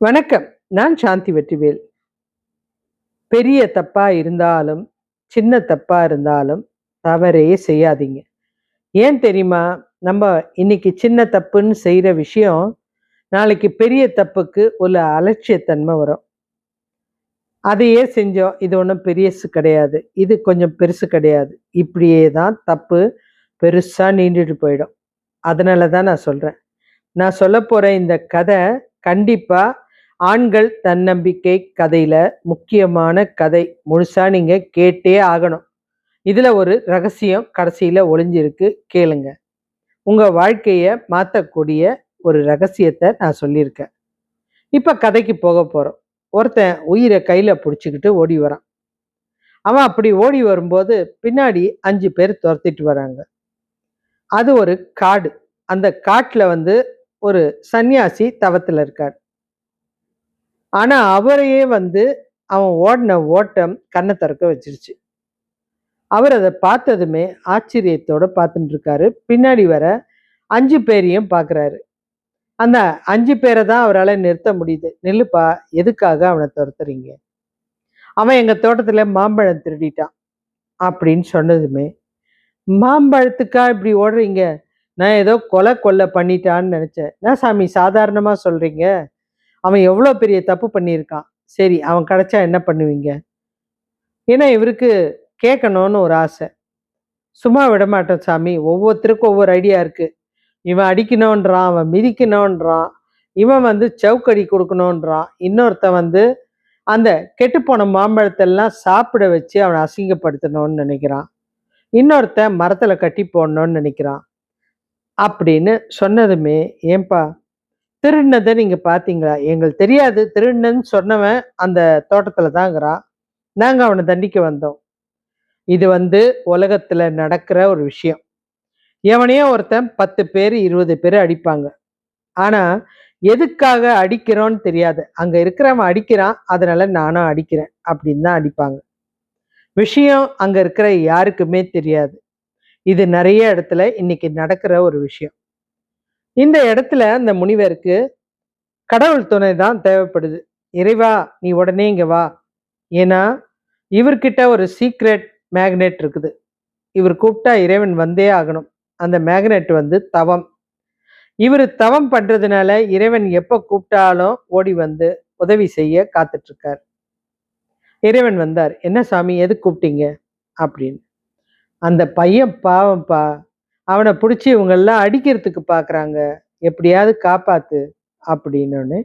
வணக்கம். நான் சாந்தி வெற்றிவேல். பெரிய தப்பா இருந்தாலும், சின்ன தப்பா இருந்தாலும் தவறே செய்யாதீங்க. ஏன் தெரியுமா? நம்ம இன்னைக்கு சின்ன தப்புன்னு செய்ற விஷயம், நாளைக்கு பெரிய தப்புக்கு ஒரு அலட்சியத்தன்மை வரும். அதையே செஞ்சோம். இது ஒண்ணும் பெரியசு கிடையாது. இது கொஞ்சம் பெருசு கிடையாது. இப்படியே தான் தப்பு பெருசா நீண்டுட்டு போயிடும். அதனால தான் நான் சொல்றேன். நான் சொல்லப்போற இந்த கதை கண்டிப்பா ஆண்கள் தன்னம்பிக்கை கதையில முக்கியமான கதை. முழுசா நீங்க கேட்டே ஆகணும். இதுல ஒரு ரகசியம் கடைசியில ஒளிஞ்சிருக்கு. கேளுங்க. உங்க வாழ்க்கைய மாத்தக்கூடிய ஒரு ரகசியத்த நான் சொல்லியிருக்கேன். இப்ப கதைக்கு போறோம். ஒருத்தன் உயிர கையில புடிச்சுக்கிட்டு ஓடி வரான். அவன் அப்படி ஓடி வரும்போது பின்னாடி 5 பேர் தொரத்திட்டு வராங்க. அது ஒரு காடு. அந்த காட்டுல ஒரு சன்னியாசி தவத்துல இருக்கார். ஆனா அவரையே அவன் ஓடின ஓட்டம் கண்ண திறக்க வச்சிருச்சு. அவர் அத பார்த்ததுமே ஆச்சரியத்தோட பார்த்துட்டு இருக்காரு. பின்னாடி வர 5 பேரையும் பார்க்குறாரு. அந்த 5 பேர தான் அவரால நிறுத்த முடியுது. "நில்லுப்பா, எதுக்காக அவன துரத்துறீங்க? அவன் எங்க தோட்டத்துல மாம்பழம் திருடிட்டான்." அப்படின்னு சொன்னதுமே, "மாம்பழத்துக்கா இப்படி ஓடுறீங்க? நான் ஏதோ கொலை பண்ணிட்டான்னு நெனச்சேன்." "என்ன சாமி சாதாரணமா சொல்றீங்க? அவன் எவ்வளோ பெரிய தப்பு பண்ணியிருக்கான். சரி, அவன் கிடைச்சா என்ன பண்ணுவீங்க?" ஏன்னா இவருக்கு கேட்கணும்னு ஒரு ஆசை. சும்மா விடமாட்டோம் சாமி. ஒவ்வொருத்தருக்கும் ஒவ்வொரு ஐடியா இருக்கு. இவன் அடிக்கணுன்றான், அவன் மிதிக்கணுன்றான், இவன் சவுக்கடி குடுக்கணுன்றான். இன்னொருத்தன் அந்த கெட்டுப்போன மாம்பழத்தெல்லாம் சாப்பிட வச்சு அவன அசிங்கப்படுத்தணும்னு நெனைக்கிறான். இன்னொருத்தன் மரத்துல கட்டி போடணும்னு நெனைக்கிறான். அப்படின்னு சொன்னதுமே, "ஏன்பா திருடுனத நீங்க பார்த்தீங்களா?" "எங்களுக்கு தெரியாது. திருடுனன்னு சொன்னவன் அந்த தோட்டத்துல தான்ங்கிறான். நாங்க அவன தண்டிக்க வந்தோம்." இது உலகத்துல நடக்கிற ஒரு விஷயம். எவனையோ ஒருத்தன் 10 பேர் 20 பேர் அடிப்பாங்க. ஆனா எதுக்காக அடிக்கிறோன்னு தெரியாது. அங்க இருக்கிறவன் அடிக்கிறான், அதனால நானும் அடிக்கிறேன் அப்படின்னு தான் அடிப்பாங்க. விஷயம் அங்க இருக்கிற யாருக்குமே தெரியாது. இது நிறைய இடத்துல இன்னைக்கு நடக்கிற ஒரு விஷயம். இந்த இடத்துல அந்த முனிவருக்கு கடவுள் துணை தான் தேவைப்படுது. "இறைவா, நீ உடனே இங்க வா." ஏன்னா இவர்கிட்ட ஒரு சீக்ரெட் மேக்னெட் இருக்குது. இவர் கூப்பிட்டா இறைவன் வந்தே ஆகணும். அந்த மேக்னெட் தவம். இவரு தவம் பண்றதுனால இறைவன் எப்ப கூப்பிட்டாலும் ஓடி உதவி செய்ய காத்துட்டு இருக்கார். இறைவன் வந்தார். "என்ன சாமி, எதுக்கு கூப்பிட்டீங்க?" அப்படின்னு. "அந்த பையன் பாவம்ப்பா. அவனை பிடிச்சி இவங்க எல்லாம் அடிக்கிறதுக்கு பாக்குறாங்க. எப்படியாவது காப்பாத்து." அப்படின்னு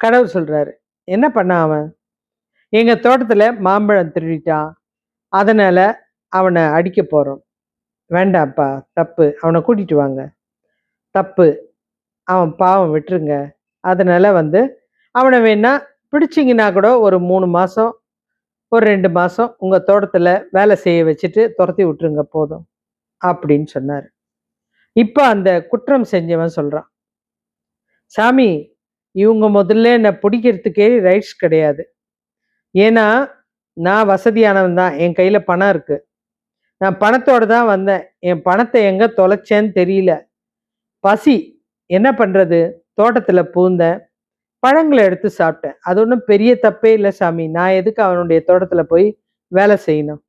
கடவுள் சொல்றாரு. "என்ன பண்ணான் அவன்?" "எங்க தோட்டத்துல மாம்பழம் திருடிட்டான். அதனால அவனை அடிக்க போறோம்." "வேண்டாம்ப்பா, தப்பு. அவனை கூட்டிட்டு வாங்க." "தப்பு. அவன் பாவம், விட்டுருங்க. அதனால அவன வேணா பிடிச்சீங்கன்னா கூட ஒரு 3 மாசம், ஒரு 2 மாசம் உங்க தோட்டத்துல வேலை செய்ய வச்சுட்டு தொரத்தி விட்டுருங்க போதும்." அப்படின்னு சொன்னாரு. இப்ப அந்த குற்றம் செஞ்சவன் சொல்றான், "சாமி, இவங்க முதல்ல என்ன பிடிக்கிறதுக்கே ரைட்ஸ் கிடையாது. ஏன்னா நான் வசதியானவன் தான். என் கையில பணம் இருக்கு. நான் பணத்தோட தான் வந்தேன். என் பணத்தை எங்க தொலைச்சேன்னு தெரியல. பசி, என்ன பண்றது? தோட்டத்துல பூந்தேன். பழங்கள எடுத்து சாப்பிட்டேன். அது ஒண்ணும் பெரிய தப்பே இல்ல சாமி. நான் எதுக்கு அவனுடைய தோட்டத்துல போய் வேலை செய்யணும்?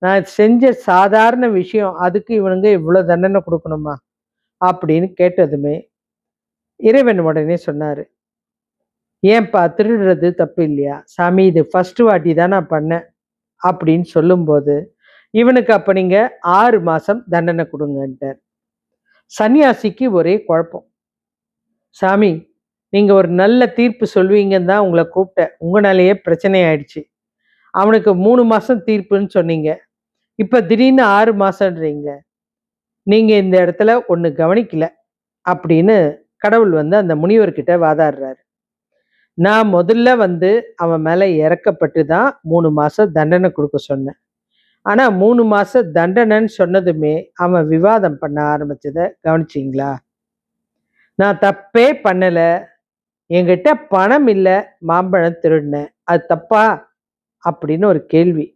நான் செஞ்ச சாதாரண விஷயம். அதுக்கு இவனுங்க இவ்ளோ தண்டனை குடுக்கணுமா?" அப்படின்னு கேட்டதுமே, இறைவன் உடனே சொன்னாரு, "ஏன்பா, திருடுறது தப்பு இல்லையா?" "சாமி, இது ஃபர்ஸ்ட் வாட்டி தான் நான் பண்ணேன்." அப்படின்னு சொல்லும்போது, இவனுக்கு அப்ப நீங்க 6 மாசம் தண்டனை குடுங்கன்ட்டார். சன்னியாசிக்கு ஒரே குழப்பம். "சாமி, நீங்க ஒரு நல்ல தீர்ப்பு சொல்வீங்கன்னு தான் உங்கள கூப்பிட்டேன். உங்கனாலேயே பிரச்சனை ஆயிடுச்சு. அவனுக்கு 3 மாசம் தீர்ப்புன்னு சொன்னீங்க. இப்ப திடீர்னு 6 மாசம்ன்றீங்களே. நீங்க இந்த இடத்துல ஒண்ணு கவனிக்கல." அப்படின்னு கடவுள் அந்த முனிவர்கிட்ட வாதாடுறாரு. "நான் முதல்ல அவன் மேல இறக்கப்பட்டு தான் 3 மாசம் தண்டனை குடுக்க சொன்னேன். ஆனா 3 மாச தண்டனைன்னு சொன்னதுமே அவன் விவாதம் பண்ண ஆரம்பிச்சத கவனிச்சீங்களா? நான் தப்பே பண்ணல. என்கிட்ட பணம் இல்ல. மாம்பழம் திருடினேன். அது தப்பா?" அப்படின்னு ஒரு கேள்வி.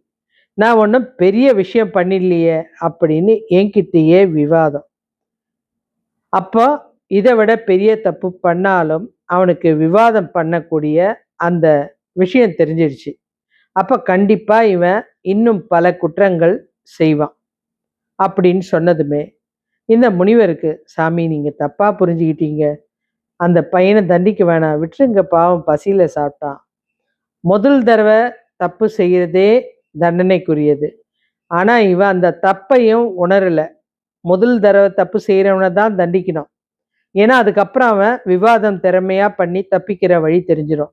"நான் ஒண்ணும் பெரிய விஷயம் பண்ணிடலையே." அப்படின்னு என்கிட்டயே விவாதம். அப்போ இத விட பெரிய தப்பு பண்ணாலும் அவனுக்கு விவாதம் பண்ணக்கூடிய அந்த விஷயம் தெரிஞ்சிடுச்சு. அப்ப கண்டிப்பா இவன் இன்னும் பல குற்றங்கள் செய்வான் அப்படின்னு சொன்னதுமே இந்த முனிவருக்கு, சாமி நீங்க தப்பா புரிஞ்சுக்கிட்டீங்க, அந்த பையனை தண்டிக்க வேணாம், விட்டுருங்க, பாவம் பசியில சாப்பிட்டான். முதல் தடவை தப்பு செய்யறதே தண்டனைக்குரியது. ஆனா இவன் அந்த தப்பையும் உணரல. முதல் தடவை தப்பு செய்யறவனை தான் தண்டிக்கணும். ஏன்னா அதுக்கப்புறம் அவன் விவாதம் திறமையா பண்ணி தப்பிக்கிற வழி தெரிஞ்சிடும்.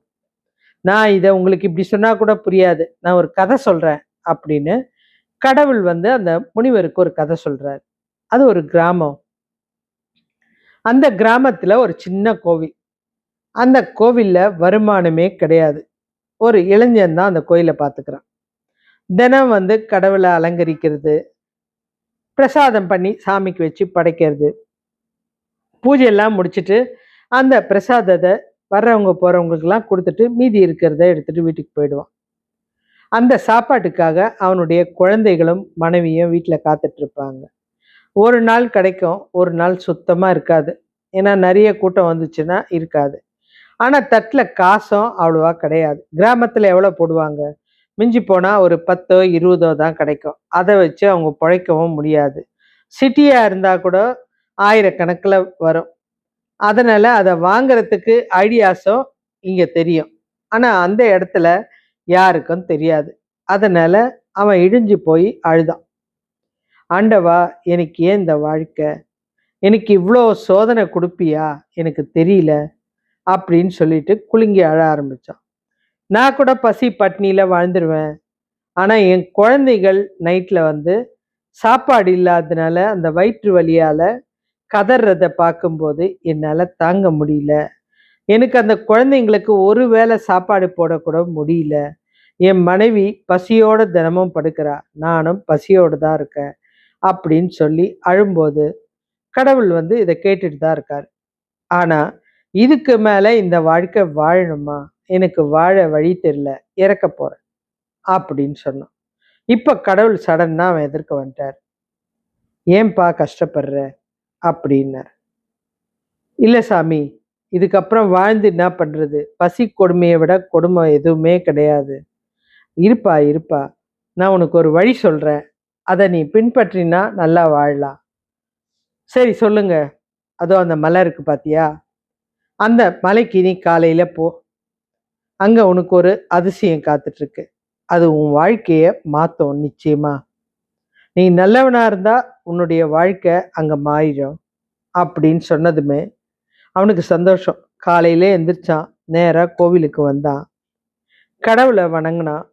நான் இதை உங்களுக்கு இப்படி சொன்னா கூட புரியாது, நான் ஒரு கதை சொல்றேன் அப்படின்னு கடவுள் வந்து அந்த முனிவருக்கு ஒரு கதை சொல்றார். அது ஒரு கிராமம். அந்த கிராமத்துல ஒரு சின்ன கோவில். அந்த கோவில்ல வருமானமே கிடையாது. ஒரு இளைஞன் தான் அந்த கோயிலை பார்த்துக்கிறான். தினம் வந்து கடவுளை அலங்கரிக்கிறது, பிரசாதம் பண்ணி சாமிக்கு வச்சு படைக்கிறது, பூஜையெல்லாம் முடிச்சுட்டு அந்த பிரசாதத்தை வர்றவங்க போறவங்களுக்கெல்லாம் கொடுத்துட்டு மீதி இருக்கிறத எடுத்துட்டு வீட்டுக்கு போயிடுவான். அந்த சாப்பாட்டுக்காக அவனுடைய குழந்தைகளும் மனைவியும் வீட்டில் காத்துட்டு இருப்பாங்க. ஒரு நாள் கிடைக்கும், ஒரு நாள் சுத்தமா இருக்காது. ஏன்னா நிறைய கூட்டம் வந்துச்சுன்னா இருக்காது. ஆனா தட்டுல காசும் அவ்வளவா கிடையாது. கிராமத்துல எவ்வளவு போடுவாங்க? மிஞ்சி போனா ஒரு 10ஓ 20ஓ தான் கிடைக்கும். அதை வச்சு அவங்க பிழைக்கவும் முடியாது. சிட்டியா இருந்தா கூட ஆயிரக்கணக்கில் வரும். அதனால அதை வாங்குறதுக்கு ஐடியாஸும் இங்க தெரியும். ஆனா அந்த இடத்துல யாருக்கும் தெரியாது. அதனால அவன் இடிஞ்சு போய் அழுதான். ஆண்டவா, எனக்கு ஏன் இந்த வாழ்க்கை? எனக்கு இவ்வளோ சோதனை கொடுப்பியா? எனக்கு தெரியல அப்படின்னு சொல்லிட்டு குலுங்கி அழ ஆரம்பிச்சான். நான் கூட பசி பட்னியில வாழ்ந்துருவேன். ஆனா என் குழந்தைகள் நைட்ல வந்து சாப்பாடு இல்லாததுனால அந்த வயிற்று வலியால கதறத பார்க்கும்போது என்னால தாங்க முடியல. எனக்கு அந்த குழந்தைங்களுக்கு ஒரு வேளை சாப்பாடு போடக்கூட முடியல. என் மனைவி பசியோட தினமும் படுக்கிறா. நானும் பசியோடு தான் இருக்கேன் அப்படின்னு சொல்லி அழும்போது கடவுள் வந்து இதை கேட்டுட்டு தான் இருக்காரு. ஆனா இதுக்கு மேல இந்த வாழ்க்கை வாழணுமா? எனக்கு வாழ வழி தெரியல, இறக்க போறேன் அப்படின்னு சொன்னான். இப்ப கடவுள் சடன்னா அவன் எதிர்க்க வந்துட்டார். ஏன்பா கஷ்டப்படுற அப்படின்னார். இல்ல சாமி, இதுக்கப்புறம் வாழ்ந்து என்ன பண்றது? பசி கொடுமையை விட கொடுமை எதுவுமே கிடையாது. இருப்பா இருப்பா, நான் உனக்கு ஒரு வழி சொல்றேன், அதை நீ பின்பற்றினா நல்லா வாழலாம். சரி சொல்லுங்க. அதோ அந்த மலை இருக்கு பாத்தியா, அந்த மலைக்கு நீ காலையில போ. அங்க உனக்கு ஒரு அதிசயம் காத்துட்டு இருக்கு. அது உன் வாழ்க்கைய மாத்தும் நிச்சயமா. நீ நல்லவனா இருந்தா உன்னுடைய வாழ்க்கை அங்க மாறிடும் அப்படின்னு சொன்னதுமே அவனுக்கு சந்தோஷம். காலையிலே எந்திரிச்சான், நேரா கோவிலுக்கு வந்தான், கடவுளை வணங்கினான்.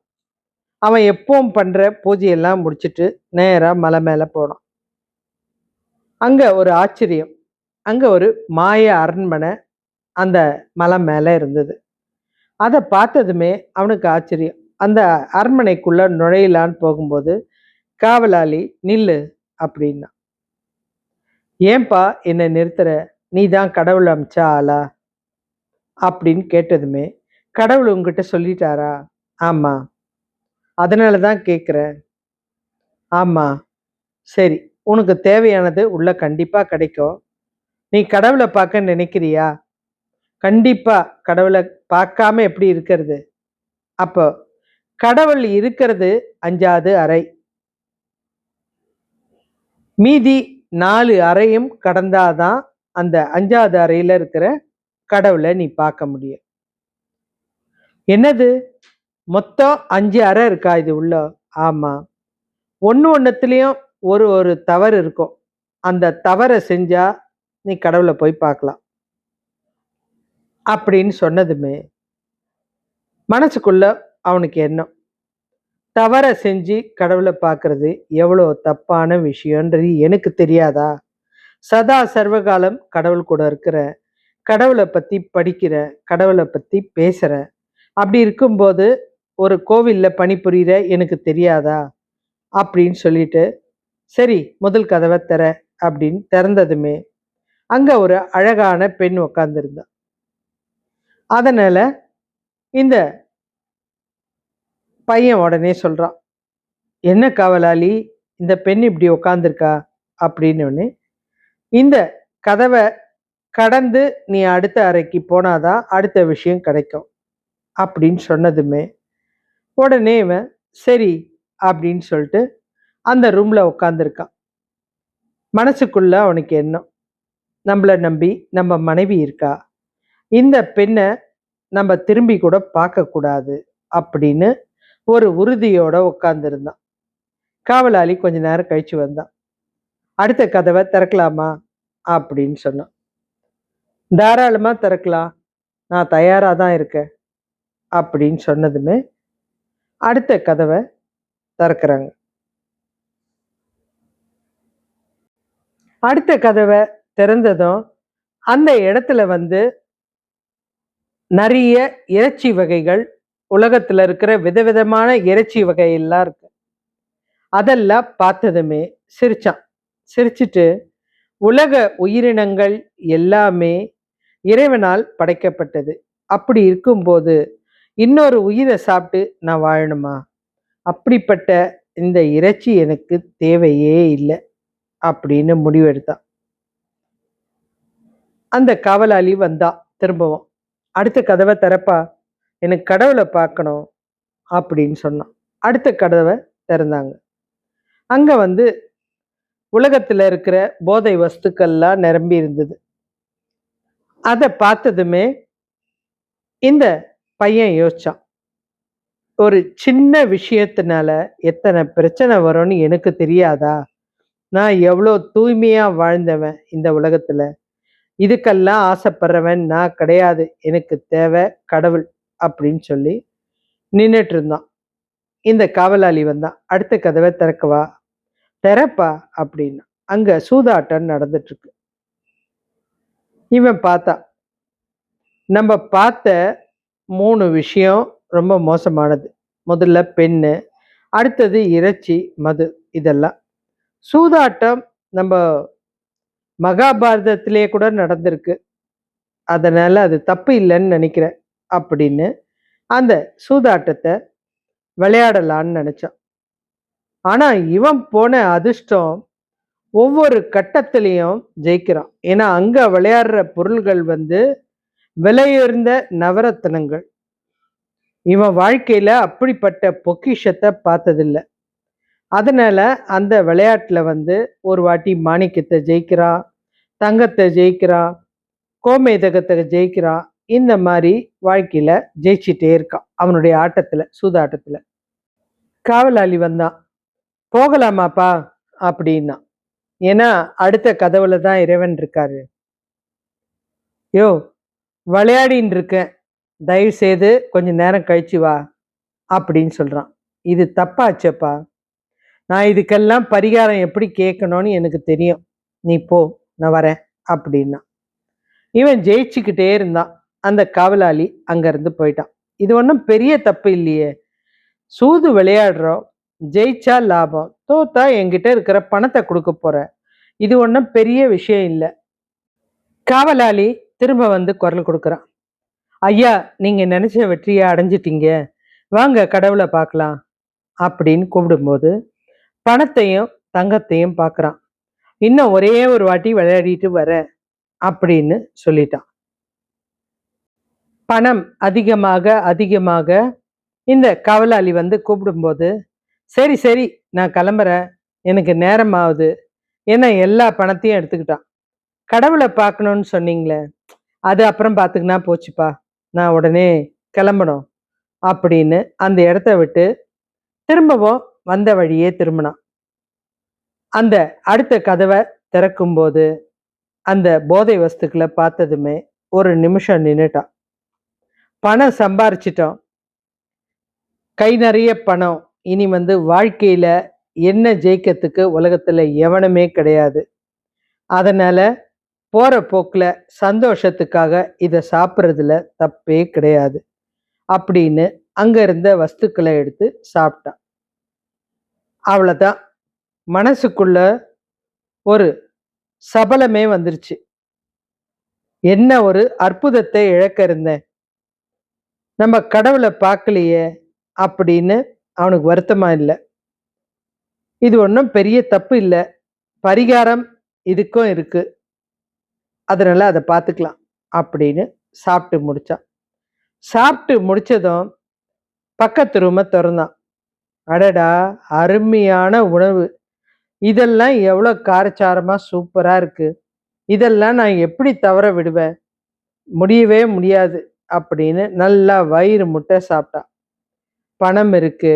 அவன் எப்பவும் பண்ற பூஜையெல்லாம் முடிச்சுட்டு நேரா மலை மேல போனான். அங்க ஒரு ஆச்சரியம். அங்க ஒரு மாய அரண்மனை அந்த மலை மேல இருந்தது. அதை பார்த்ததுமே அவனுக்கு ஆச்சரியம். அந்த அரண்மனைக்குள்ள நுழையலான்னு போகும்போது காவலாளி நில்லு அப்படின்னா. ஏன்பா என்னை நிறுத்துற? நீ தான் கடவுள் அமிச்ச ஆளா அப்படின்னு கேட்டதுமே, கடவுள் உங்ககிட்ட சொல்லிட்டாரா? ஆமா. அதனால தான் கேட்குறேன். ஆமா. சரி, உனக்கு தேவையானது உள்ள கண்டிப்பா கிடைக்கும். நீ கடவுளை பார்க்க நினைக்கிறியா? கண்டிப்பா. கடவுளை பார்க்காம எப்படி இருக்கிறது? அப்போ கடவுள் இருக்கிறது 5வது அறை. மீதி 4 அறையும் கடந்தாதான் அந்த 5வது அறையில இருக்கிற கடவுளை நீ பார்க்க முடியும். என்னது, மொத்தம் 5 அறை இருக்கா இது உள்ள? ஆமா. ஒண்ணுத்துலயும் ஒரு ஒரு தவறு இருக்கும். அந்த தவறை செஞ்சா நீ கடவுளை போய் பார்க்கலாம் அப்படின்னு சொன்னதுமே மனசுக்குள்ள அவனுக்கு எண்ணம், தவற செஞ்சு கடவுளை பார்க்கறது எவ்வளோ தப்பான விஷயம்ன்றது எனக்கு தெரியாதா? சதா சர்வகாலம் கடவுள் கூட இருக்கிற, கடவுளை பத்தி படிக்கிற, கடவுளை பத்தி பேசுற, அப்படி இருக்கும்போது ஒரு கோவில்ல பணிபுரியிற எனக்கு தெரியாதா அப்படின்னு சொல்லிட்டு, சரி முதல் கதவை திற அப்படின்னு திறந்ததுமே அங்க ஒரு அழகான பெண் உட்கார்ந்திருந்தா. அதனால இந்த பையன் உடனே சொல்றான், என்ன காவலாளி, இந்த பெண் இப்படி உட்கார்ந்திருக்கா அப்படின்னு. இந்த கதவை கடந்து நீ அடுத்த அறைக்கு போனாதான் அடுத்த விஷயம் கிடைக்கும் அப்படின்னு சொன்னதுமே உடனே இவன் சரி அப்படின்னு சொல்லிட்டு அந்த ரூம்ல உட்காந்துருக்கான். மனசுக்குள்ள அவனுக்கு எண்ணம், நம்மளை நம்பி நம்ம மனைவி இருக்கா, இந்த பெண்ணை நம்ம திரும்பி கூட பார்க்கக்கூடாது அப்படின்னு ஒரு உறுதியோட உட்கார்ந்துருந்தான். காவலாளி கொஞ்ச நேரம் கழிச்சு வந்தான். அடுத்த கதவை திறக்கலாமா அப்படின்னு சொன்னான். தாராளமா திறக்கலாம், நான் தயாரா தான் இருக்கேன் அப்படின்னு சொன்னதுமே அடுத்த கதவை திறக்கிறாங்க. அடுத்த கதவை திறந்ததும் அந்த இடத்துல நிறைய இறைச்சி வகைகள், உலகத்துல இருக்கிற விதவிதமான இறைச்சி வகையெல்லாம் இருக்கு. அதெல்லாம் பார்த்ததுமே சிரிச்சான். சிரிச்சிட்டு உலக உயிரினங்கள் எல்லாமே இறைவனால் படைக்கப்பட்டது. அப்படி இருக்கும்போது இன்னொரு உயிரை சாப்பிட்டு நான் வாழணுமா? அப்படிப்பட்ட இந்த இறைச்சி எனக்கு தேவையே இல்லை அப்படின்னு முடிவெடுத்தான். அந்த காவலாளி வந்தா திரும்பவும். அடுத்த கதவை திறப்பா, எனக்கு கடவுளை பார்க்கணும் அப்படின்னு சொன்னான். அடுத்த கதவை திறந்தாங்க. அங்க உலகத்துல இருக்கிற போதை வஸ்துக்கள்லாம் நிரம்பி இருந்தது. அதை பார்த்ததுமே இந்த பையன் யோசிச்சான், ஒரு சின்ன விஷயத்தினால எத்தனை பிரச்சனை வரும்னு எனக்கு தெரியாதா? நான் எவ்வளோ தூய்மையா வாழ்ந்தவன் இந்த உலகத்துல. இதுக்கெல்லாம் ஆசைப்படுறவன் நான் கிடையாது, எனக்கு தேவை கடவுள் அப்படின்னு சொல்லி நின்றுட்டு இருந்தான். இந்த காவலாளி வந்தான். அடுத்த கதவை திறக்கவா? திறப்பா அப்படின்னா. அங்க சூதாட்டம் நடந்துட்டு இருக்கு. இவன் பார்த்தா, நம்ம பார்த்த 3 விஷயம் ரொம்ப மோசமானது. முதல்ல பெண்ணு, அடுத்தது இறைச்சி, மது. இதெல்லாம் சூதாட்டம் நம்ம மகாபாரதத்திலே கூட நடந்திருக்கு, அதனால அது தப்பு இல்லைன்னு நினைக்கிறேன் அப்படின்னு அந்த சூதாட்டத்தை விளையாடலான்னு நினைச்சான். ஆனா இவன் போன அதிர்ஷ்டம் ஒவ்வொரு கட்டத்திலையும் ஜெயிக்கிறான். ஏன்னா அங்க விளையாடுற பொருள்கள் விலையுயர்ந்த நவரத்தினங்கள். இவன் வாழ்க்கையில அப்படிப்பட்ட பொக்கிஷத்தை பார்த்ததில்லை. அதனால அந்த விளையாட்டுல ஒரு வாட்டி மாணிக்கத்தை ஜெயிக்கிறான், தங்கத்தை ஜெயிக்கிறான், கோமேதகத்தை ஜெயிக்கிறான். இந்த மாதிரி வாழ்க்கையில ஜெயிச்சிட்டே இருக்கான் அவனுடைய ஆட்டத்துல, சூதாட்டத்துல. காவலாளி வந்தான். போகலாமாப்பா அப்படின்னா. ஏன்னா அடுத்த கதவுல தான் இறைவன் இருக்காரு. யோ, விளையாடின்னு இருக்கேன், தயவு செய்து கொஞ்ச நேரம் கழிச்சு வா அப்படின்னு சொல்றான். இது தப்பாச்சப்பா, நான் இதுக்கெல்லாம் பரிகாரம் எப்படி கேட்கணும்னு எனக்கு தெரியும், நீ போ, நான் வரேன் அப்படின்னா. இவன் ஜெயிச்சுக்கிட்டே இருந்தான். அந்த காவலாளி அங்கிருந்து போயிட்டான். இது ஒன்றும் பெரிய தப்பு இல்லையே, சூது விளையாடுறோம், ஜெயிச்சா லாபம், தோத்தா என்கிட்ட இருக்கிற பணத்தை கொடுக்க போற, இது ஒன்றும் பெரிய விஷயம் இல்லை. காவலாளி திரும்ப குரல் கொடுக்குறான். ஐயா, நீங்க நினைச்ச வெற்றியை அடைஞ்சிட்டீங்க, வாங்க கடவுளை பார்க்கலாம் அப்படின்னு கூப்பிடும்போது பணத்தையும் தங்கத்தையும் பார்க்குறான். இன்னும் ஒரே ஒரு வாட்டி விளையாடிட்டு வர அப்படின்னு சொல்லிட்டான். பணம் அதிகமாக அதிகமாக இந்த காவலாளி கூப்பிடும்போது, சரி சரி நான் கிளம்புறேன், எனக்கு நேரம் ஆகுது, ஏன்னா எல்லா பணத்தையும் எடுத்துக்கிட்டான். கடவுளை பார்க்கணும்னு சொன்னீங்களே, அது அப்புறம் பார்த்துக்கினா போச்சுப்பா, நான் உடனே கிளம்பணும் அப்படின்னு அந்த இடத்த விட்டு திரும்பவும் வந்த வழியே திரும்பினான். அந்த அடுத்த கதவை திறக்கும்போது அந்த போதை வஸ்துக்களை பார்த்ததுமே ஒரு நிமிஷம் நின்றுட்டான். பணம் சம்பாரிச்சிட்டோம், கை நிறைய பணம், இனி வாழ்க்கையில என்ன ஜெயிக்கிறதுக்கு உலகத்துல எவனுமே கிடையாது. அதனால போற போக்குல சந்தோஷத்துக்காக இதை சாப்பிட்றதுல தப்பே கிடையாது அப்படின்னு அங்க இருந்த வஸ்துக்களை எடுத்து சாப்பிட்டான். அவ்வளவுதான், மனசுக்குள்ள ஒரு சபலமே வந்துருச்சு. என்ன ஒரு அற்புதத்தை இழக்க இருந்தேன், நம்ம கடவுளை பார்க்கலையே அப்படின்னு அவனுக்கு வருத்தமா இல்லை. இது ஒன்றும் பெரிய தப்பு இல்லை, பரிகாரம் இதுக்கும் இருக்கு அதனால அதை பார்த்துக்கலாம் அப்படின்னு சாப்பிட்டு முடிச்சான். சாப்பிட்டு முடிச்சதும் பக்கத்து ரூமை திறந்தான். அடடா, அருமையான உணவு! இதெல்லாம் எவ்வளோ காரச்சாரமா சூப்பரா இருக்கு! இதெல்லாம் நான் எப்படி தவற விடுவேன்? முடியவே முடியாது அப்படின்னு நல்லா வயிறு முட்டை சாப்பிட்டான். பணம் இருக்கு,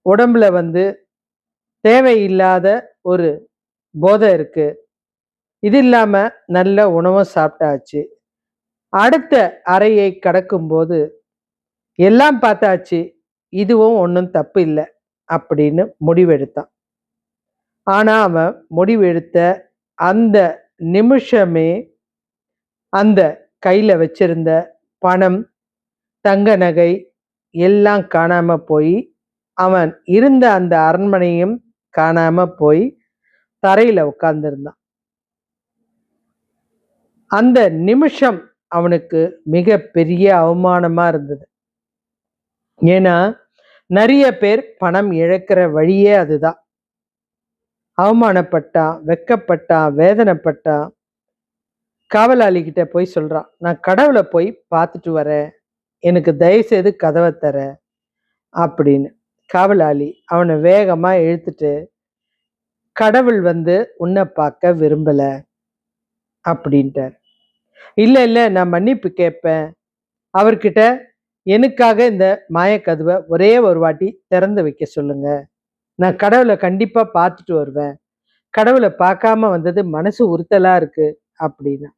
உடம்புல தேவையில்லாத ஒரு போதை இருக்கு, இது இல்லாம நல்ல உணவும் சாப்பிட்டாச்சு. அடுத்த அறையை கடக்கும்போது எல்லாம் பார்த்தாச்சு, இதுவும் ஒன்றும் தப்பு இல்லை அப்படின்னு முடிவெடுத்தான். ஆனா அவன் முடிவெடுத்த அந்த நிமிஷமே அந்த கையில வச்சிருந்த பணம், தங்க நகை எல்லாம் காணாம போய், அவன் இருந்த அந்த அரண்மனையும் காணாம போய் தரையில உட்கார்ந்திருந்தான். அந்த நிமிஷம் அவனுக்கு மிக பெரிய அவமானமா இருந்தது. ஏன்னா நிறைய பேர் பணம் இழக்கிற வழியே அதுதான். அவமானப்பட்டான், வெக்கப்பட்டான், வேதனைப்பட்டான். காவலாளி கிட்ட போய் சொல்றான், நான் கடவுளை போய் பார்த்துட்டு வரேன், எனக்கு தயவுசெய்து கதவை தர அப்படின்னு. காவலாளி அவனை வேகமா இழுத்துட்டு, கடவுள் உன்னை பார்க்க விரும்பல அப்படின்ட்டார். இல்ல இல்ல, நான் மன்னிப்பு கேட்பேன், அவர்கிட்ட எனக்காக இந்த மாயக்கதவை ஒரே ஒரு வாட்டி திறந்து வைக்க சொல்லுங்க, நான் கடவுளை கண்டிப்பா பார்த்துட்டு வருவேன், கடவுளை பார்க்காம வந்தது மனசு உறுத்தலா இருக்கு அப்படின்னா.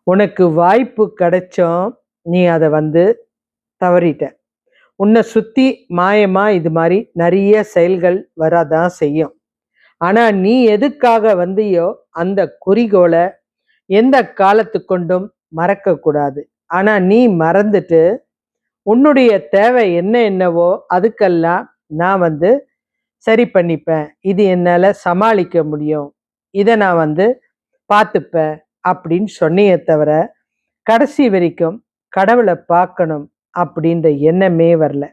உனக்கு வாய்ப்பு கிடைச்சும் நீ அதை தவறிட்ட. உன்னை சுத்தி மாயமா இது மாதிரி நிறைய செயல்கள் வராதான் செய்யும். ஆனா நீ எதுக்காக வந்தியோ அந்த குறிக்கோளை எந்த காலத்துக்கொண்டும் மறக்க கூடாது. ஆனா நீ மறந்துட்டு உன்னுடைய தேவை என்னவோ அதுக்கெல்லாம் நான் சரி பண்ணிப்பேன், இது என்னால சமாளிக்க முடியும், இதை நான் பார்த்துப்பேன் அப்படின்னு சொன்னியே தவிர கடைசி வரைக்கும் கடவுளை பார்க்கணும் அப்படின்ற எண்ணமே வரல.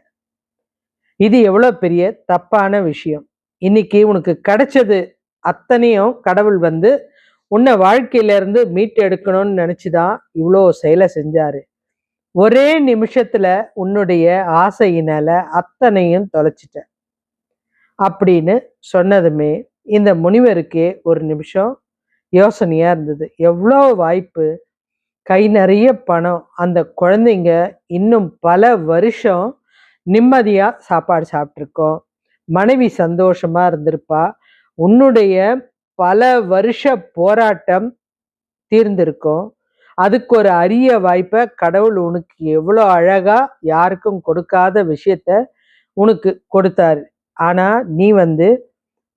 இது எவ்வளோ பெரிய தப்பான விஷயம். இன்னைக்கு உனக்கு கிடைச்சது அத்தனையும் கடவுள் உன்னை வாழ்க்கையிலேருந்து மீட்டு எடுக்கணும்னு நினச்சிதான் இவ்வளோ செயலை செஞ்சாரு. ஒரே நிமிஷத்துல உன்னுடைய ஆசையினால அத்தனையும் தொலைச்சிட்ட அப்படின்னு சொன்னதுமே இந்த முனிவருக்கே ஒரு நிமிஷம் யோசனையா இருந்தது. எவ்வளோ வாய்ப்பு, கை நிறைய பணம், அந்த குழந்தைங்க இன்னும் பல வருஷம் நிம்மதியா சாப்பாடு சாப்பிட்ருக்கோம், மனைவி சந்தோஷமா இருந்திருப்பா, உன்னுடைய பல வருஷ போராட்டம் தீர்ந்திருக்கும். அதுக்கு ஒரு அரிய வாய்ப்பை கடவுள் உனக்கு எவ்வளோ அழகா யாருக்கும் கொடுக்காத விஷயத்த உனக்கு கொடுத்தாரு. ஆனா நீ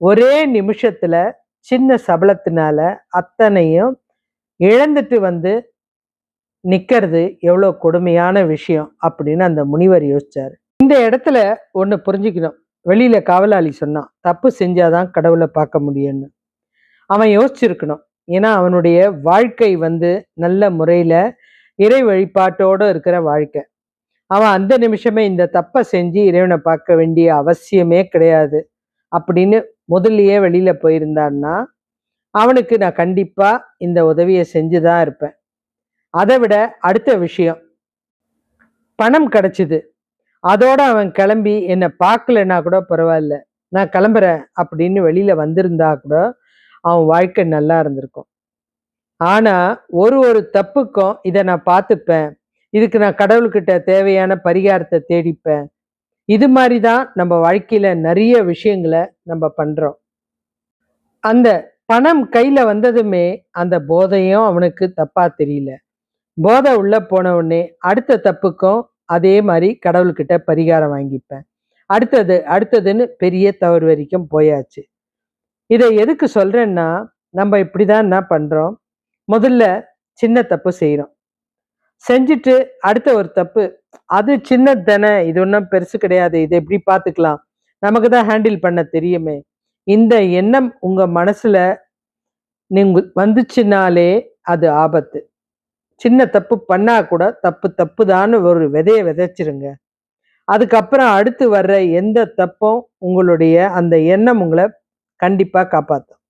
ஒரே நிமிஷத்துல சின்ன சபலத்தினால அத்தனையும் இழந்துட்டு நிக்கிறது எவ்வளோ கொடுமையான விஷயம் அப்படின்னு அந்த முனிவர் யோசிச்சாரு. இந்த இடத்துல ஒன்று புரிஞ்சுக்கணும். வெளியில காவலாளி சொன்னான், தப்பு செஞ்சாதான் கடவுளை பார்க்க முடியும்னு. அவன் யோசிச்சிருக்கணும். ஏன்னா அவனுடைய வாழ்க்கை நல்ல முறையில இறை வழிபாட்டோடு இருக்கிற வாழ்க்கை. அவன் அந்த நிமிஷமே இந்த தப்பை செஞ்சு இறைவனை பார்க்க வேண்டிய அவசியமே கிடையாது அப்படின்னு முதல்லயே வெளியில போயிருந்தான்னா அவனுக்கு நான் கண்டிப்பா இந்த உதவியை செஞ்சுதான் இருப்பேன். அதை விட அடுத்த விஷயம், பணம் கிடைச்சிது, அதோட அவன் கிளம்பி என்னை பார்க்கலன்னா கூட பரவாயில்ல, நான் கிளம்புறேன் அப்படின்னு வெளியில வந்திருந்தா கூட அவன் வாழ்க்கை நல்லா இருந்திருக்கும். ஆனா ஒரு தப்புக்கும் இதை நான் பார்த்துப்பேன், இதுக்கு நான் கடவுள்கிட்ட தேவையான பரிகாரத்தை தேடிப்பேன், இது மாதிரி தான் நம்ம வாழ்க்கையில நிறைய விஷயங்களை நம்ம பண்றோம். அந்த பணம் கையில வந்ததுமே அந்த போதையும் அவனுக்கு தப்பா தெரியல. போதை உள்ள போன உடனே அடுத்த தப்புக்கும் அதே மாதிரி கடவுள்கிட்ட பரிகாரம் வாங்கிப்பேன், அடுத்ததுன்னு பெரிய தவறு வரைக்கும் போயாச்சு. இதை எதுக்கு சொல்றேன்னா, நம்ம இப்படிதான் என்ன பண்றோம், முதல்ல சின்ன தப்பு செய்யறோம், செஞ்சுட்டு அடுத்த ஒரு தப்பு, அது சின்னது தானே, இது ஒன்றும் பெருசு கிடையாது, இதை எப்படி பார்த்துக்கலாம், நமக்கு தான் ஹேண்டில் பண்ண தெரியுமே, இந்த எண்ணம் உங்க மனசுல நீங்க வந்துச்சுனாலே அது ஆபத்து. சின்ன தப்பு பண்ணா கூட தப்புதான்னு ஒரு விதைய விதைச்சிருங்க. அதுக்கப்புறம் அடுத்து வர்ற எந்த தப்பும் உங்களுடைய அந்த எண்ணம் உங்களை கண்டிப்பா காப்பாற்றும்.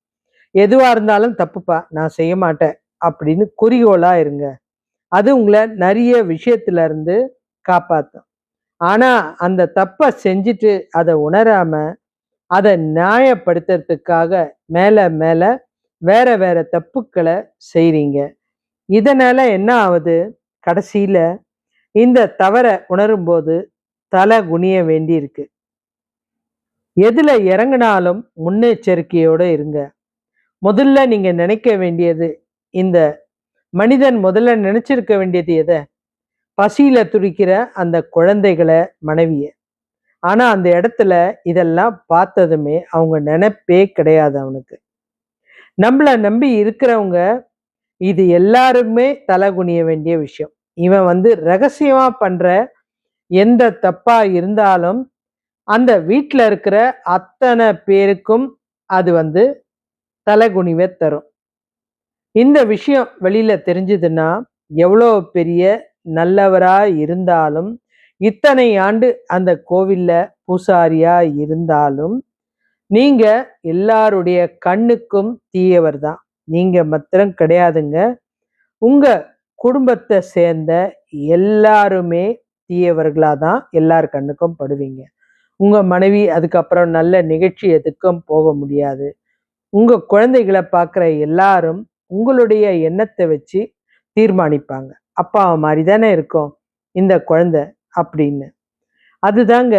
எதுவா இருந்தாலும் தப்புப்பா, நான் செய்ய மாட்டேன் அப்படின்னு குறிக்கோளா இருங்க. அது உங்களை நிறைய விஷயத்துல இருந்து காப்பாற்றும். ஆனா அந்த தப்பை செஞ்சுட்டு அதை உணராம அதை நியாயப்படுத்துறதுக்காக மேல மேல வேற வேற தப்புக்களை செய்றீங்க. இதனால என்ன ஆகுது? கடைசியில இந்த தவற உணரும்போது தலை குனிய வேண்டி இருக்கு. எதுல இறங்கினாலும் முன்னெச்சரிக்கையோட இருங்க. முதல்ல நீங்க நினைக்க வேண்டியது, இந்த மனிதன் முதல்ல நினைச்சிருக்க வேண்டியது எதை? பசியில துடிக்கிற அந்த குழந்தைகளை, மனைவிய. ஆனா அந்த இடத்துல இதெல்லாம் பார்த்ததுமே அவங்க நினைப்பே கிடையாது அவனுக்கு. நம்மள நம்பி இருக்கிறவங்க இது எல்லாருமே தலை குனிய வேண்டிய விஷயம். இவன் ரகசியமா பண்ற எந்த தப்பா இருந்தாலும் அந்த வீட்ல இருக்கிற அத்தனை பேருக்கும் அது தலைகுனிவை தரும். இந்த விஷயம் வெளியில தெரிஞ்சதுன்னா எவ்வளோ பெரிய நல்லவரா இருந்தாலும், இத்தனை ஆண்டு அந்த கோவில்ல பூசாரியா இருந்தாலும், நீங்க எல்லாருடைய கண்ணுக்கும் தீயவர் தான். நீங்க மாத்திரம் கிடையாதுங்க. உங்க குடும்பத்தை சேர்ந்த எல்லாருமே தீயவர்களா தான் எல்லார் கண்ணுக்கும் படுவீங்க. உங்க மனைவி அதுக்கப்புறம் நல்ல நிகழ்ச்சி எதுக்கும் போக முடியாது. உங்க குழந்தைகளை பார்க்குற எல்லாரும் உங்களுடைய எண்ணத்தை வச்சு தீர்மானிப்பாங்க. அப்பா மாதிரி தானே இருக்கும் இந்த குழந்தை அப்படின்னு. அதுதாங்க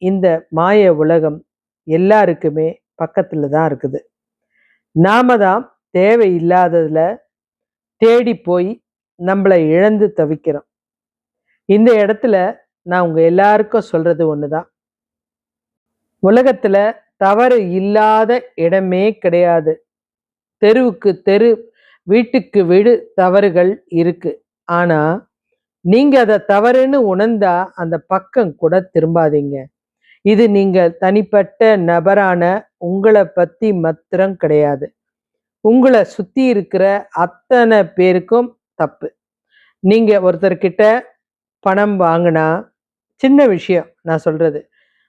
இந்த மாய உலகம் எல்லாருக்குமே பக்கத்துல தான் இருக்குது. நாம தான் தேவையில்லாததுல தேடி போய் நம்மளை இழந்து தவிக்கிறோம். இந்த இடத்துல நான் உங்க எல்லாருக்கும் சொல்றது ஒண்ணுதான். உலகத்துல தவறு இல்லாத இடமே கிடையாது. தெருவுக்கு தெரு, வீட்டுக்கு வீடு தவறுகள் இருக்கு. ஆனா நீங்க அதை தவறுன்னு உணர்ந்தா அந்த பக்கம் கூட திரும்பாதீங்க. இது நீங்க தனிப்பட்ட நபரான உங்களை பத்தி மாத்திரம் கிடையாது. உங்களை சுத்தி இருக்கிற அத்தனை பேருக்கும் தப்பு. நீங்க ஒருத்தர்கிட்ட பணம் வாங்கினா, சின்ன விஷயம் நான் சொல்றது.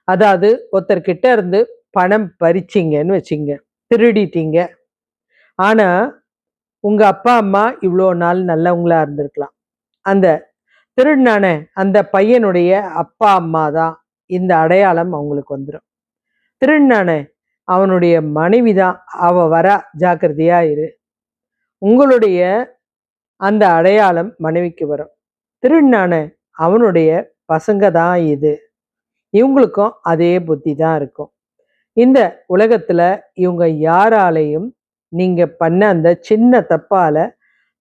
அதாவது ஒருத்தர்கிட்ட இருந்து பணம் பறிச்சிங்கன்னு வச்சுங்க, திருடிட்டீங்க. ஆனா உங்க அப்பா அம்மா இவ்வளோ நாள் நல்லவங்களா இருந்திருக்கலாம். அந்த திருடினான அந்த பையனுடைய அப்பா அம்மா தான் இந்த அடையாளம் அவங்களுக்கு வந்துடும். திருடினான அவனுடைய மனைவி தான், அவ வரா ஜாக்கிரதையா இரு. உங்களுடைய அந்த அடையாளம் மனைவிக்கு வரும். திருடினான அவனுடைய பசங்க தான் இது. இவங்களுக்கும் அதே புத்தி தான் இருக்கும். இந்த உலகத்துல இவங்க யாராலையும் நீங்க பண்ண அந்த சின்ன தப்பால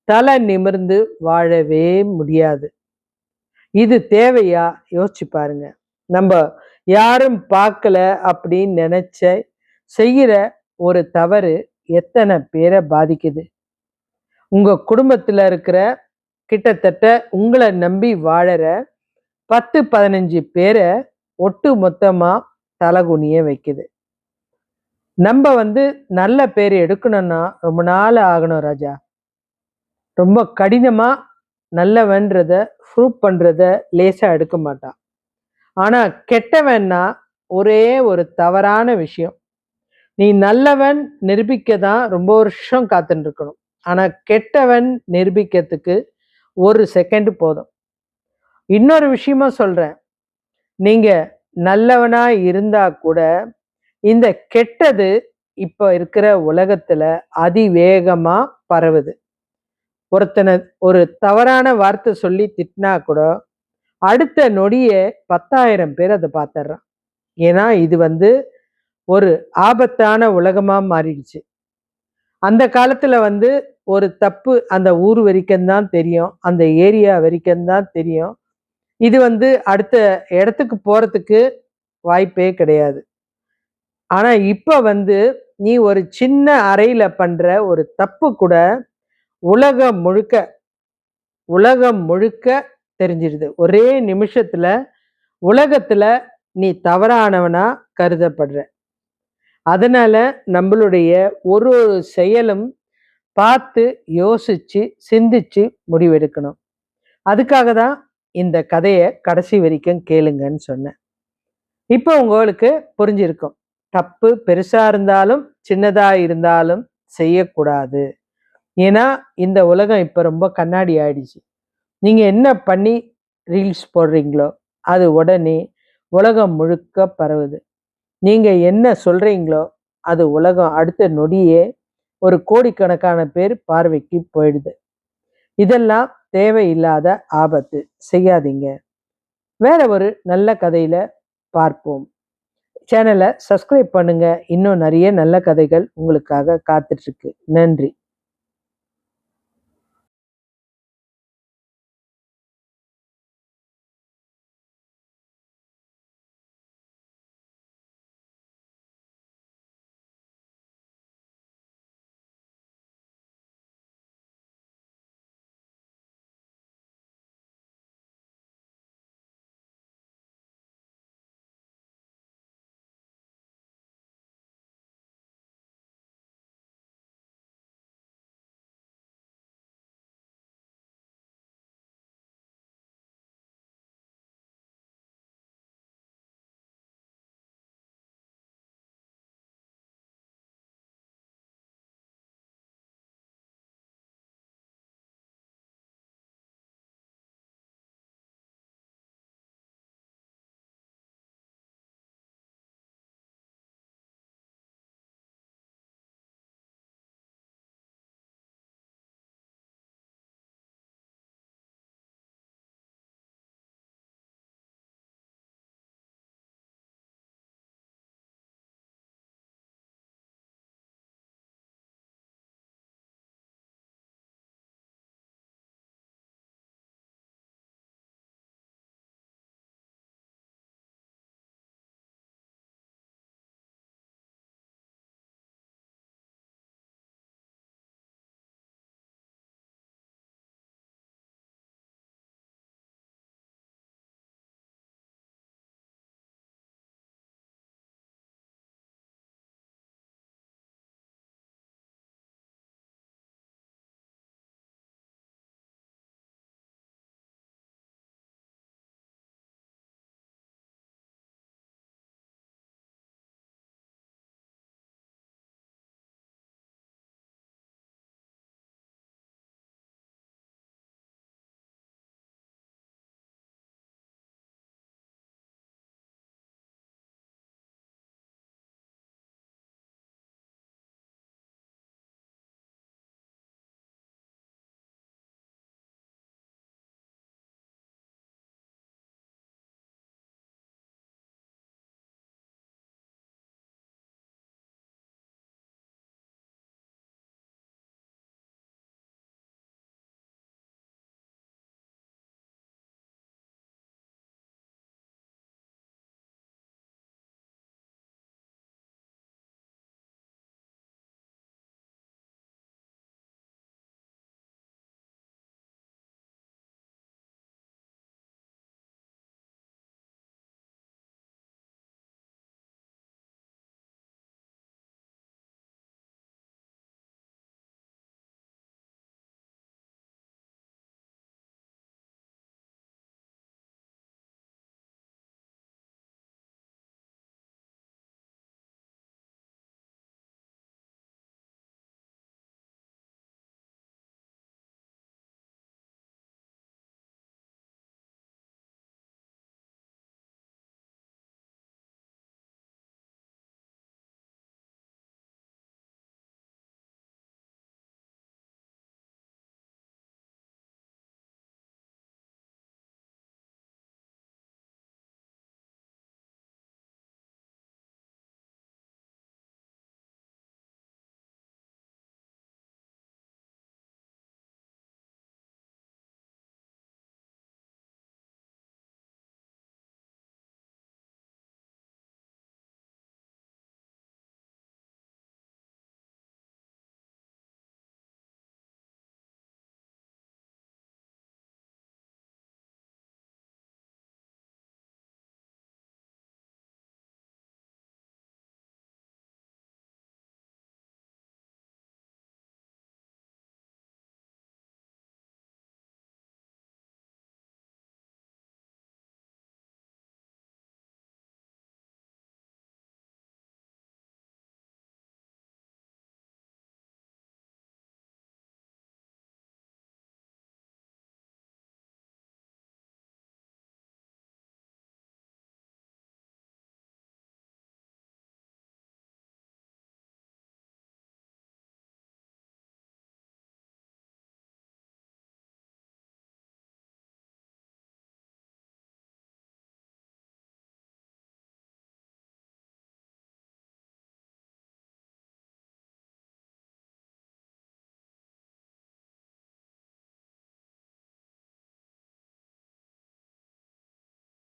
தலை நிமிர்ந்து வாழவே முடியாது. இது தேவையா? யோசிச்சு பாருங்க. நம்ம யாரும் பார்க்கல அப்படின்னு நினைச்ச செய்யற ஒரு தவறு எத்தனை பேரை பாதிக்குது? உங்க குடும்பத்துல இருக்கிற கிட்டத்தட்ட உங்களை நம்பி வாழற 10-15 பேரை ஒட்டு மொத்தமா தலகுனிய வைக்குது. நம்ம நல்ல பேர் எடுக்கணும்னா ரொம்ப நாள் ஆகணும் ராஜா. ரொம்ப கடினமா நல்லவன்றத ப்ரூவ் பண்றத லேசா எடுக்க மாட்டான். ஆனா கெட்டவன்னா ஒரே ஒரு தவறான விஷயம். நீ நல்லவன் நிரூபிக்க தான் ரொம்ப வருஷம் காத்துட்டு இருக்கணும். ஆனா கெட்டவன் நிரூபிக்கிறதுக்கு 1 செகண்ட் போதும். இன்னொரு விஷயமா சொல்றேன். நீங்க நல்லவனா இருந்தா கூட இந்த கெட்டது இப்ப இருக்கிற உலகத்துல அதிவேகமா பரவுது. ஒருத்தனை ஒரு தவறான வார்த்தை சொல்லி திட்டினா கூட அடுத்த நொடியே 10,000 பேர் அதை பார்த்துடுறான். ஏன்னா இது ஒரு ஆபத்தான உலகமா மாறிடுச்சு. அந்த காலத்துல ஒரு தப்பு அந்த ஊர் வரைக்கும் தான் தெரியும், அந்த ஏரியா வரைக்கும் தான் தெரியும். இது அடுத்த இடத்துக்கு போறதுக்கு வாய்ப்பே கிடையாது. ஆனா இப்ப நீ ஒரு சின்ன அறையில பண்ற ஒரு தப்பு கூட உலகம் முழுக்க உலகம் முழுக்க தெரிஞ்சிருது. ஒரே நிமிஷத்துல உலகத்துல நீ தவறானவனா கருதப்படுற. அதனால நம்மளுடைய ஒரு ஒரு செயலும் பார்த்து யோசிச்சு சிந்திச்சு முடிவெடுக்கணும். அதுக்காக தான் இந்த கதையை கடைசி வரைக்கும் கேளுங்கன்னு சொன்னேன். இப்போ உங்களுக்கு புரிஞ்சிருக்கும். தப்பு பெருசா இருந்தாலும் சின்னதா இருந்தாலும் செய்யக்கூடாது. ஏன்னா இந்த உலகம் இப்போ ரொம்ப கண்ணாடி ஆயிடுச்சு. நீங்க என்ன பண்ணி ரீல்ஸ் போடுறீங்களோ அது உடனே உலகம் முழுக்க பரவுது. நீங்க என்ன சொல்றீங்களோ அது உலகம் அடுத்த நொடியே ஒரு கோடிக்கணக்கான பேர் பார்வைக்கு போயிடுது. இதெல்லாம் தேவையில்லாத ஆபத்து. செய்யாதீங்க. வேற ஒரு நல்ல கதையில பார்ப்போம். சேனலை சப்ஸ்கிரைப் பண்ணுங்க. இன்னும் நிறைய நல்ல கதைகள் உங்களுக்காக காத்துட்டு இருக்கு. நன்றி.